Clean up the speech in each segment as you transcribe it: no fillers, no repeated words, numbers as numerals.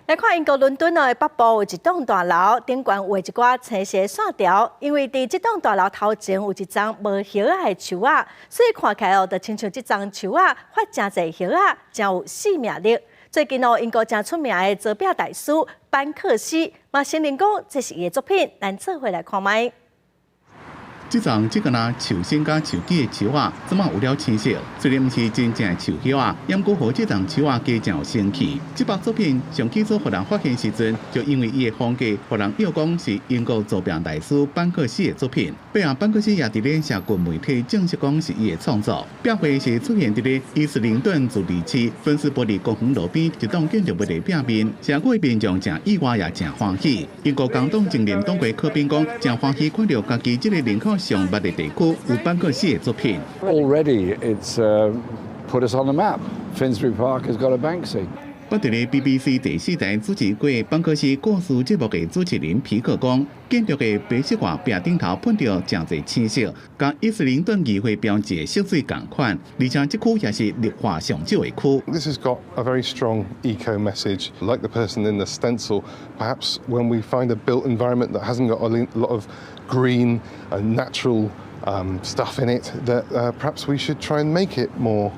来看英国伦敦的北部有一栋大楼，顶悬画一寡青色线条，因为伫这栋大楼头前有一丛无叶仔的树仔，所以看起来就亲像这丛树仔发真侪叶仔，真有生命力。最近英国真出名的造饼大师班克西，嘛承认讲这是伊的作品，咱做伙来看卖。 这丛这个那树身甲树枝的树仔，怎么有了青色？虽然不是真正的树叶啊，也过互这丛树仔加真有生气。这幅作品上起初互人发现时阵，就因为伊的风格，互人又讲是英国造饼大师班克西的作品。背后班克西也伫咧社群媒体正式讲是伊的创作。饼会是出现伫咧伊斯灵顿自治区芬斯伯里公园路边一栋建筑物的饼面，社区民众真意外也真欢喜。英国工党前任党魁科宾讲，真欢喜看到家己这个人口 上捌的地区有班克西的作品。Already, it's put us on the map. Finsbury Park has got a Banksy. 捌伫咧 BBC 第4台主持过班克西故事节目的主持人皮克讲，建筑的白色画壁顶头喷着真侪青色，甲伊斯灵顿议会标志的色水同款，而且这区也是绿化上少的区。 This has got a very strong eco message, like the person in the stencil. Perhaps when we find a built environment that hasn't got a lot of green and natural stuff in it, that perhaps we should try and make it more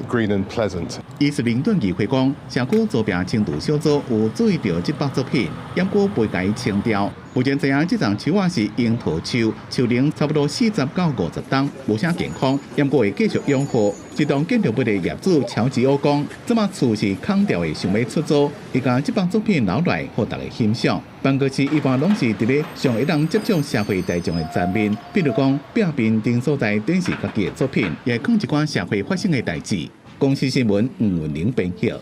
green and pleasant. 伊斯灵顿议会讲，社区造饼程度小组有注意到这幅作品，也过袂甲伊清掉。目前知影这丛树仔是樱桃树，树龄差不多40到50冬，无啥健康，也过会继续养护。这栋建筑物的业主乔吉欧讲，这么厝是空掉的，想要出租，伊将这幅作品留来，互大家欣赏。班克西一般拢是伫咧上会当接触社会大众的层面，比如讲壁面等所在展示家己的作品，也讲一寡社会发生的代志。公司新闻吴文玲编辑。